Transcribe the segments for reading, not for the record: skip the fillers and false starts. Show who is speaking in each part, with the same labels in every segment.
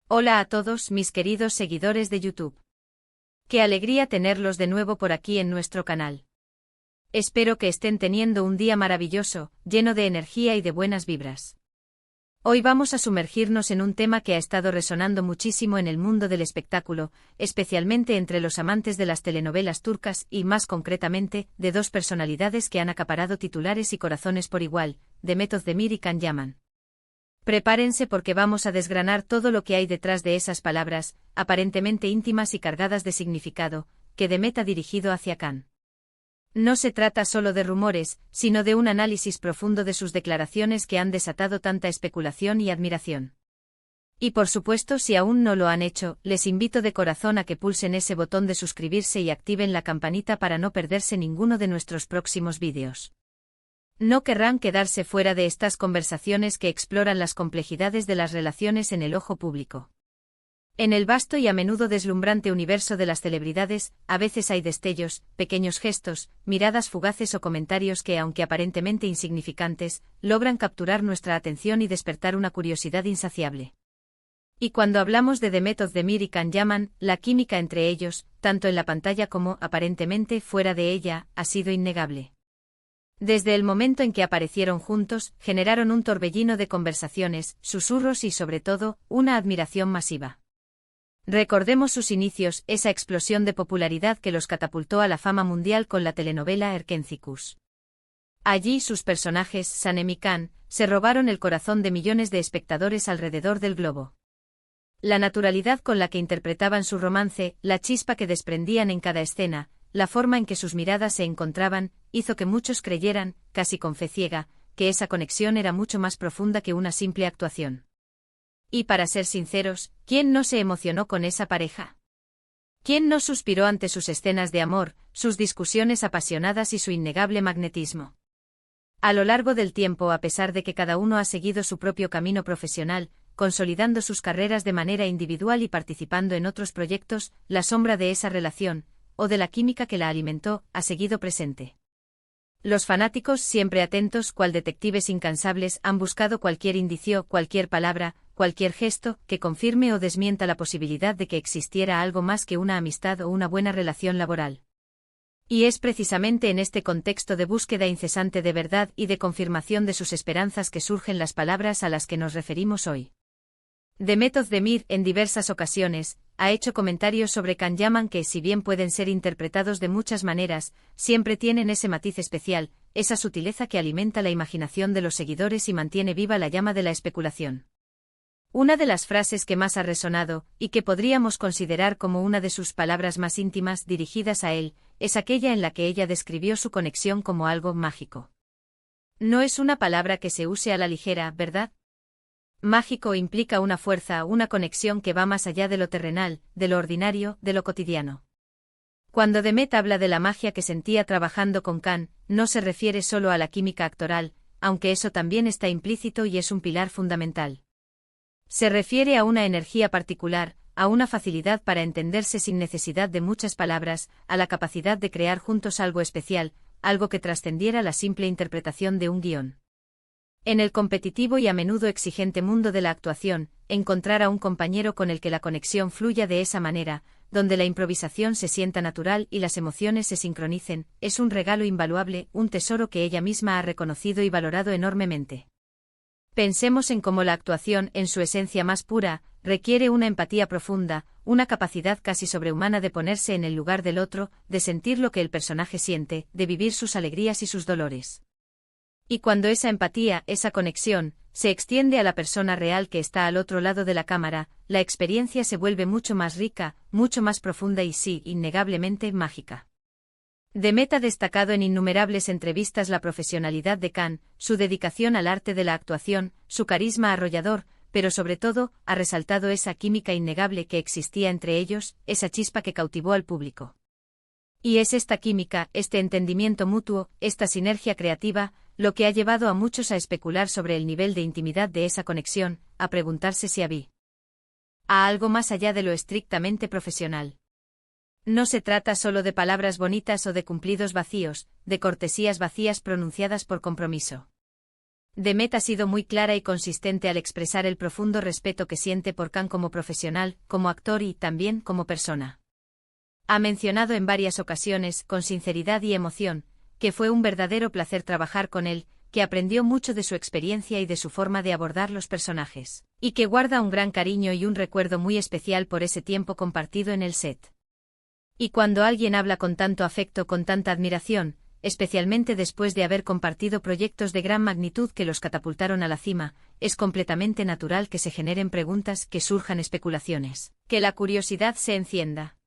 Speaker 1: Hola a todos mis queridos seguidores de YouTube. Qué alegría tenerlos de nuevo por aquí en nuestro canal. Espero que estén teniendo un día maravilloso, lleno de energía y de buenas vibras. Hoy vamos a sumergirnos en un tema que ha estado resonando muchísimo en el mundo del espectáculo, especialmente entre los amantes de las telenovelas turcas y, más concretamente, de dos personalidades que han acaparado titulares y corazones por igual, Demet Özdemir y Can Yaman. Prepárense porque vamos a desgranar todo lo que hay detrás de esas palabras, aparentemente íntimas y cargadas de significado, que Demet ha dirigido hacia Can. No se trata solo de rumores, sino de un análisis profundo de sus declaraciones que han desatado tanta especulación y admiración. Y por supuesto, si aún no lo han hecho, les invito de corazón a que pulsen ese botón de suscribirse y activen la campanita para no perderse ninguno de nuestros próximos vídeos. No querrán quedarse fuera de estas conversaciones que exploran las complejidades de las relaciones en el ojo público. En el vasto y a menudo deslumbrante universo de las celebridades, a veces hay destellos, pequeños gestos, miradas fugaces o comentarios que, aunque aparentemente insignificantes, logran capturar nuestra atención y despertar una curiosidad insaciable. Y cuando hablamos de Demet Özdemir y Can Yaman, la química entre ellos, tanto en la pantalla como, aparentemente, fuera de ella, ha sido innegable. Desde el momento en que aparecieron juntos, generaron un torbellino de conversaciones, susurros y, sobre todo, una admiración masiva. Recordemos sus inicios, esa explosión de popularidad que los catapultó a la fama mundial con la telenovela Erkenci. Allí sus personajes, Sanem y Can, se robaron el corazón de millones de espectadores alrededor del globo. La naturalidad con la que interpretaban su romance, la chispa que desprendían en cada escena, la forma en que sus miradas se encontraban, hizo que muchos creyeran, casi con fe ciega, que esa conexión era mucho más profunda que una simple actuación. Y para ser sinceros, ¿quién no se emocionó con esa pareja? ¿Quién no suspiró ante sus escenas de amor, sus discusiones apasionadas y su innegable magnetismo? A lo largo del tiempo, a pesar de que cada uno ha seguido su propio camino profesional, consolidando sus carreras de manera individual y participando en otros proyectos, la sombra de esa relación, o de la química que la alimentó, ha seguido presente. Los fanáticos, siempre atentos, cual detectives incansables, han buscado cualquier indicio, cualquier palabra, cualquier gesto, que confirme o desmienta la posibilidad de que existiera algo más que una amistad o una buena relación laboral. Y es precisamente en este contexto de búsqueda incesante de verdad y de confirmación de sus esperanzas que surgen las palabras a las que nos referimos hoy. Demet Özdemir, en diversas ocasiones, ha hecho comentarios sobre Can Yaman que, si bien pueden ser interpretados de muchas maneras, siempre tienen ese matiz especial, esa sutileza que alimenta la imaginación de los seguidores y mantiene viva la llama de la especulación. Una de las frases que más ha resonado, y que podríamos considerar como una de sus palabras más íntimas dirigidas a él, es aquella en la que ella describió su conexión como algo mágico. No es una palabra que se use a la ligera, ¿verdad? Mágico implica una fuerza, una conexión que va más allá de lo terrenal, de lo ordinario, de lo cotidiano. Cuando Demet habla de la magia que sentía trabajando con Can, no se refiere solo a la química actoral, aunque eso también está implícito y es un pilar fundamental. Se refiere a una energía particular, a una facilidad para entenderse sin necesidad de muchas palabras, a la capacidad de crear juntos algo especial, algo que trascendiera la simple interpretación de un guión. En el competitivo y a menudo exigente mundo de la actuación, encontrar a un compañero con el que la conexión fluya de esa manera, donde la improvisación se sienta natural y las emociones se sincronicen, es un regalo invaluable, un tesoro que ella misma ha reconocido y valorado enormemente. Pensemos en cómo la actuación, en su esencia más pura, requiere una empatía profunda, una capacidad casi sobrehumana de ponerse en el lugar del otro, de sentir lo que el personaje siente, de vivir sus alegrías y sus dolores. Y cuando esa empatía, esa conexión, se extiende a la persona real que está al otro lado de la cámara, la experiencia se vuelve mucho más rica, mucho más profunda y sí, innegablemente, mágica. Demet ha destacado en innumerables entrevistas la profesionalidad de Can, su dedicación al arte de la actuación, su carisma arrollador, pero sobre todo, ha resaltado esa química innegable que existía entre ellos, esa chispa que cautivó al público. Y es esta química, este entendimiento mutuo, esta sinergia creativa, lo que ha llevado a muchos a especular sobre el nivel de intimidad de esa conexión, a preguntarse si había algo más allá de lo estrictamente profesional. No se trata solo de palabras bonitas o de cumplidos vacíos, de cortesías vacías pronunciadas por compromiso. Demet ha sido muy clara y consistente al expresar el profundo respeto que siente por Khan como profesional, como actor y también como persona. Ha mencionado en varias ocasiones, con sinceridad y emoción, que fue un verdadero placer trabajar con él, que aprendió mucho de su experiencia y de su forma de abordar los personajes, y que guarda un gran cariño y un recuerdo muy especial por ese tiempo compartido en el set. Y cuando alguien habla con tanto afecto, con tanta admiración, especialmente después de haber compartido proyectos de gran magnitud que los catapultaron a la cima, es completamente natural que se generen preguntas, que surjan especulaciones, que la curiosidad se encienda.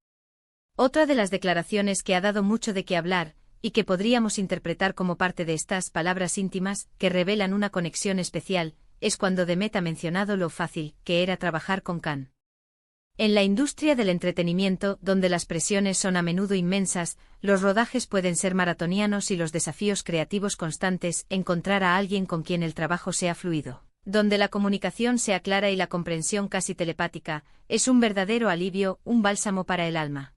Speaker 1: Otra de las declaraciones que ha dado mucho de qué hablar, y que podríamos interpretar como parte de estas palabras íntimas, que revelan una conexión especial, es cuando Demet ha mencionado lo fácil que era trabajar con Khan. En la industria del entretenimiento, donde las presiones son a menudo inmensas, los rodajes pueden ser maratonianos y los desafíos creativos constantes, encontrar a alguien con quien el trabajo sea fluido, donde la comunicación sea clara y la comprensión casi telepática, es un verdadero alivio, un bálsamo para el alma.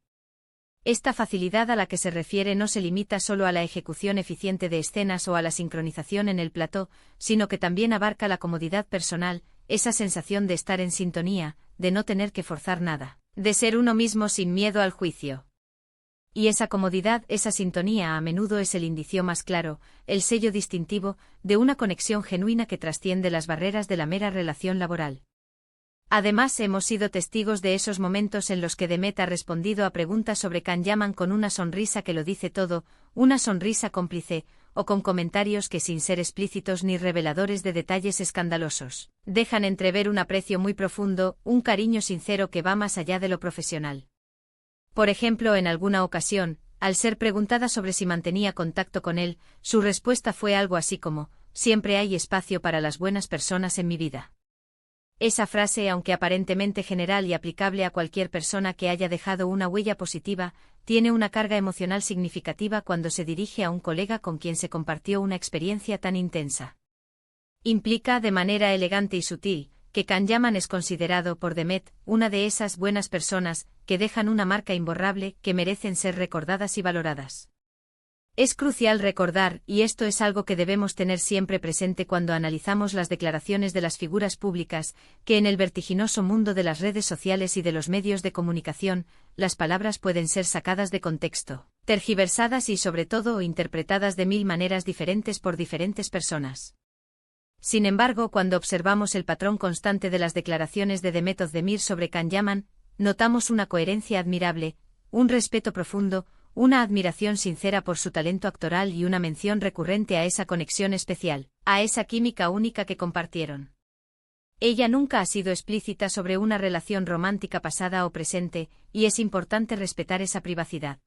Speaker 1: Esta facilidad a la que se refiere no se limita solo a la ejecución eficiente de escenas o a la sincronización en el plató, sino que también abarca la comodidad personal, esa sensación de estar en sintonía, de no tener que forzar nada, de ser uno mismo sin miedo al juicio. Y esa comodidad, esa sintonía a menudo es el indicio más claro, el sello distintivo, de una conexión genuina que trasciende las barreras de la mera relación laboral. Además, hemos sido testigos de esos momentos en los que Demet ha respondido a preguntas sobre Khan Yaman con una sonrisa que lo dice todo, una sonrisa cómplice, o con comentarios que sin ser explícitos ni reveladores de detalles escandalosos, dejan entrever un aprecio muy profundo, un cariño sincero que va más allá de lo profesional. Por ejemplo, en alguna ocasión, al ser preguntada sobre si mantenía contacto con él, su respuesta fue algo así como: «Siempre hay espacio para las buenas personas en mi vida». Esa frase, aunque aparentemente general y aplicable a cualquier persona que haya dejado una huella positiva, tiene una carga emocional significativa cuando se dirige a un colega con quien se compartió una experiencia tan intensa. Implica, de manera elegante y sutil, que Khan Yaman es considerado por Demet una de esas buenas personas que dejan una marca imborrable, que merecen ser recordadas y valoradas. Es crucial recordar, y esto es algo que debemos tener siempre presente cuando analizamos las declaraciones de las figuras públicas, que en el vertiginoso mundo de las redes sociales y de los medios de comunicación, las palabras pueden ser sacadas de contexto, tergiversadas y sobre todo interpretadas de mil maneras diferentes por diferentes personas. Sin embargo, cuando observamos el patrón constante de las declaraciones de Demet Özdemir sobre Khan Yaman, notamos una coherencia admirable, un respeto profundo, una admiración sincera por su talento actoral y una mención recurrente a esa conexión especial, a esa química única que compartieron. Ella nunca ha sido explícita sobre una relación romántica pasada o presente, y es importante respetar esa privacidad.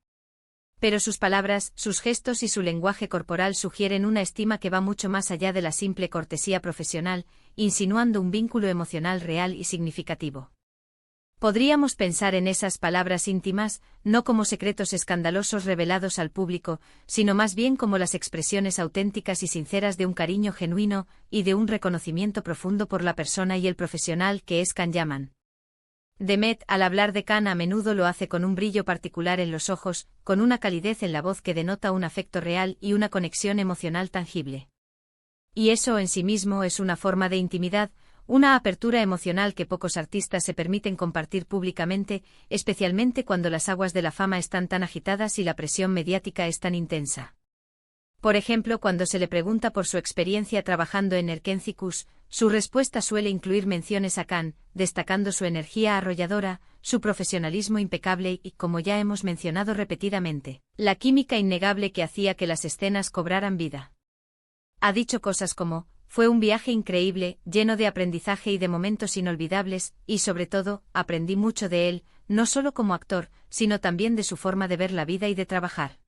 Speaker 1: Pero sus palabras, sus gestos y su lenguaje corporal sugieren una estima que va mucho más allá de la simple cortesía profesional, insinuando un vínculo emocional real y significativo. Podríamos pensar en esas palabras íntimas, no como secretos escandalosos revelados al público, sino más bien como las expresiones auténticas y sinceras de un cariño genuino, y de un reconocimiento profundo por la persona y el profesional que es Khan Yaman. Demet, al hablar de Khan, a menudo lo hace con un brillo particular en los ojos, con una calidez en la voz que denota un afecto real y una conexión emocional tangible. Y eso en sí mismo es una forma de intimidad, una apertura emocional que pocos artistas se permiten compartir públicamente, especialmente cuando las aguas de la fama están tan agitadas y la presión mediática es tan intensa. Por ejemplo, cuando se le pregunta por su experiencia trabajando en Erkencikus, su respuesta suele incluir menciones a Khan, destacando su energía arrolladora, su profesionalismo impecable y, como ya hemos mencionado repetidamente, la química innegable que hacía que las escenas cobraran vida. Ha dicho cosas como: «Fue un viaje increíble, lleno de aprendizaje y de momentos inolvidables, y sobre todo, aprendí mucho de él, no solo como actor, sino también de su forma de ver la vida y de trabajar».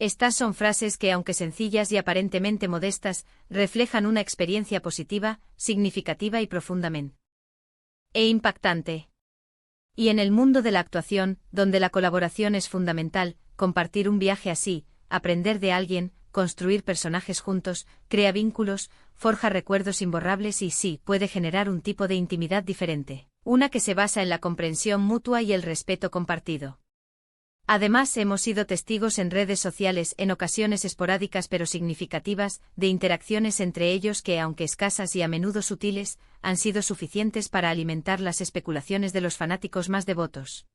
Speaker 1: Estas son frases que, aunque sencillas y aparentemente modestas, reflejan una experiencia positiva, significativa y profundamente impactante. Y en el mundo de la actuación, donde la colaboración es fundamental, compartir un viaje así, aprender de alguien, construir personajes juntos, crea vínculos, forja recuerdos imborrables y sí, puede generar un tipo de intimidad diferente, una que se basa en la comprensión mutua y el respeto compartido. Además, hemos sido testigos en redes sociales, en ocasiones esporádicas pero significativas, de interacciones entre ellos que, aunque escasas y a menudo sutiles, han sido suficientes para alimentar las especulaciones de los fanáticos más devotos.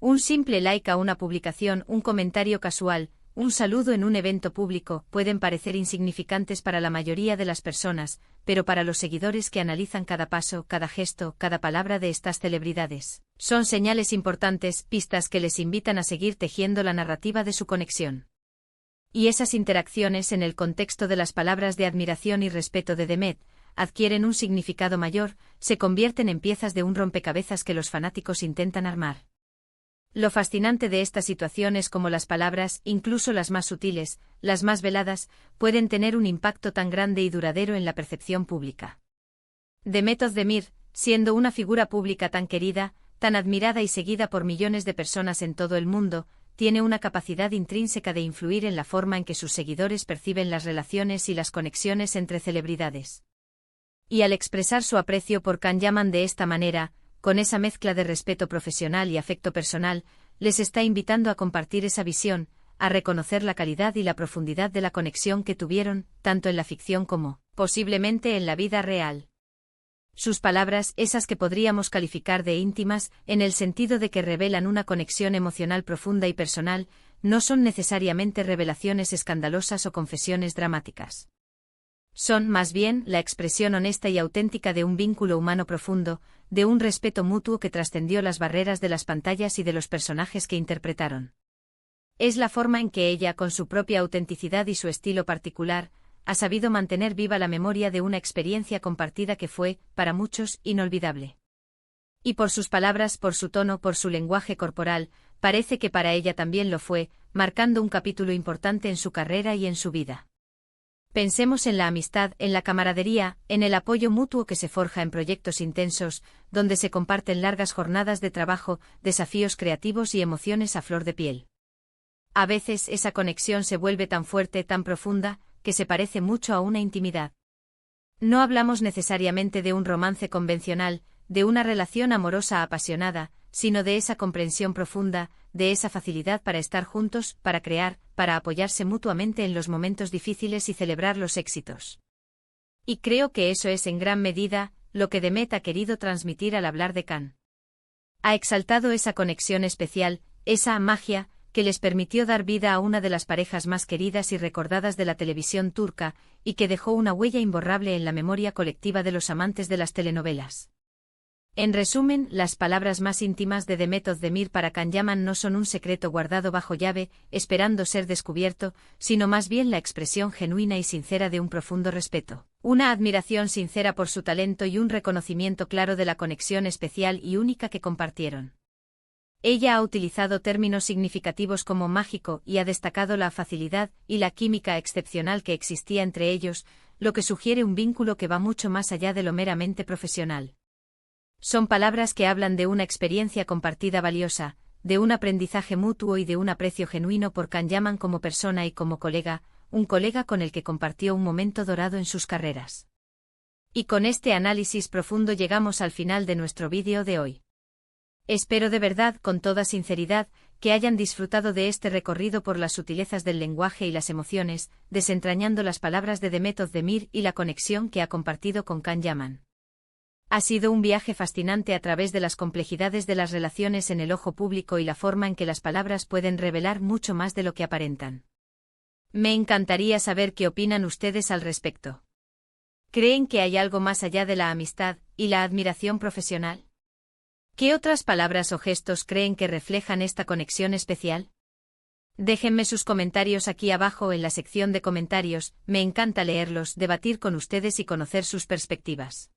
Speaker 1: Un simple like a una publicación, un comentario casual, un saludo en un evento público, pueden parecer insignificantes para la mayoría de las personas, pero para los seguidores que analizan cada paso, cada gesto, cada palabra de estas celebridades, son señales importantes, pistas que les invitan a seguir tejiendo la narrativa de su conexión. Y esas interacciones, en el contexto de las palabras de admiración y respeto de Demet, adquieren un significado mayor, se convierten en piezas de un rompecabezas que los fanáticos intentan armar. Lo fascinante de esta situación es cómo las palabras, incluso las más sutiles, las más veladas, pueden tener un impacto tan grande y duradero en la percepción pública. Demet Özdemir, siendo una figura pública tan querida, tan admirada y seguida por millones de personas en todo el mundo, tiene una capacidad intrínseca de influir en la forma en que sus seguidores perciben las relaciones y las conexiones entre celebridades. Y al expresar su aprecio por Can Yaman de esta manera, con esa mezcla de respeto profesional y afecto personal, les está invitando a compartir esa visión, a reconocer la calidad y la profundidad de la conexión que tuvieron, tanto en la ficción como, posiblemente, en la vida real. Sus palabras, esas que podríamos calificar de íntimas, en el sentido de que revelan una conexión emocional profunda y personal, no son necesariamente revelaciones escandalosas o confesiones dramáticas. Son, más bien, la expresión honesta y auténtica de un vínculo humano profundo, de un respeto mutuo que trascendió las barreras de las pantallas y de los personajes que interpretaron. Es la forma en que ella, con su propia autenticidad y su estilo particular, ha sabido mantener viva la memoria de una experiencia compartida que fue, para muchos, inolvidable. Y por sus palabras, por su tono, por su lenguaje corporal, parece que para ella también lo fue, marcando un capítulo importante en su carrera y en su vida. Pensemos en la amistad, en la camaradería, en el apoyo mutuo que se forja en proyectos intensos, donde se comparten largas jornadas de trabajo, desafíos creativos y emociones a flor de piel. A veces esa conexión se vuelve tan fuerte, tan profunda, que se parece mucho a una intimidad. No hablamos necesariamente de un romance convencional, de una relación amorosa apasionada, sino de esa comprensión profunda, de esa facilidad para estar juntos, para crear, para apoyarse mutuamente en los momentos difíciles y celebrar los éxitos. Y creo que eso es en gran medida lo que Demet ha querido transmitir al hablar de Can. Ha exaltado esa conexión especial, esa magia, que les permitió dar vida a una de las parejas más queridas y recordadas de la televisión turca, y que dejó una huella imborrable en la memoria colectiva de los amantes de las telenovelas. En resumen, las palabras más íntimas de Demet Özdemir para Can Yaman no son un secreto guardado bajo llave, esperando ser descubierto, sino más bien la expresión genuina y sincera de un profundo respeto, una admiración sincera por su talento y un reconocimiento claro de la conexión especial y única que compartieron. Ella ha utilizado términos significativos como mágico y ha destacado la facilidad y la química excepcional que existía entre ellos, lo que sugiere un vínculo que va mucho más allá de lo meramente profesional. Son palabras que hablan de una experiencia compartida valiosa, de un aprendizaje mutuo y de un aprecio genuino por Can Yaman como persona y como colega, un colega con el que compartió un momento dorado en sus carreras. Y con este análisis profundo llegamos al final de nuestro vídeo de hoy. Espero de verdad, con toda sinceridad, que hayan disfrutado de este recorrido por las sutilezas del lenguaje y las emociones, desentrañando las palabras de Demet Özdemir y la conexión que ha compartido con Can Yaman. Ha sido un viaje fascinante a través de las complejidades de las relaciones en el ojo público y la forma en que las palabras pueden revelar mucho más de lo que aparentan. Me encantaría saber qué opinan ustedes al respecto. ¿Creen que hay algo más allá de la amistad y la admiración profesional? ¿Qué otras palabras o gestos creen que reflejan esta conexión especial? Déjenme sus comentarios aquí abajo en la sección de comentarios, me encanta leerlos, debatir con ustedes y conocer sus perspectivas.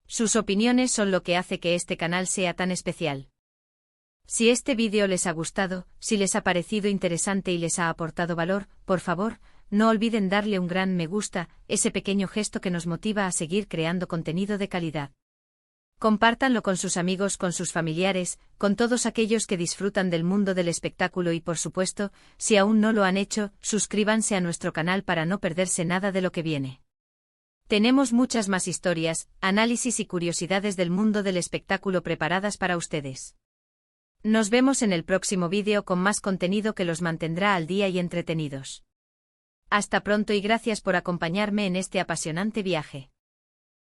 Speaker 1: Sus opiniones son lo que hace que este canal sea tan especial. Si este vídeo les ha gustado, si les ha parecido interesante y les ha aportado valor, por favor, no olviden darle un gran me gusta, ese pequeño gesto que nos motiva a seguir creando contenido de calidad. Compártanlo con sus amigos, con sus familiares, con todos aquellos que disfrutan del mundo del espectáculo y por supuesto, si aún no lo han hecho, suscríbanse a nuestro canal para no perderse nada de lo que viene. Tenemos muchas más historias, análisis y curiosidades del mundo del espectáculo preparadas para ustedes. Nos vemos en el próximo vídeo con más contenido que los mantendrá al día y entretenidos. Hasta pronto y gracias por acompañarme en este apasionante viaje.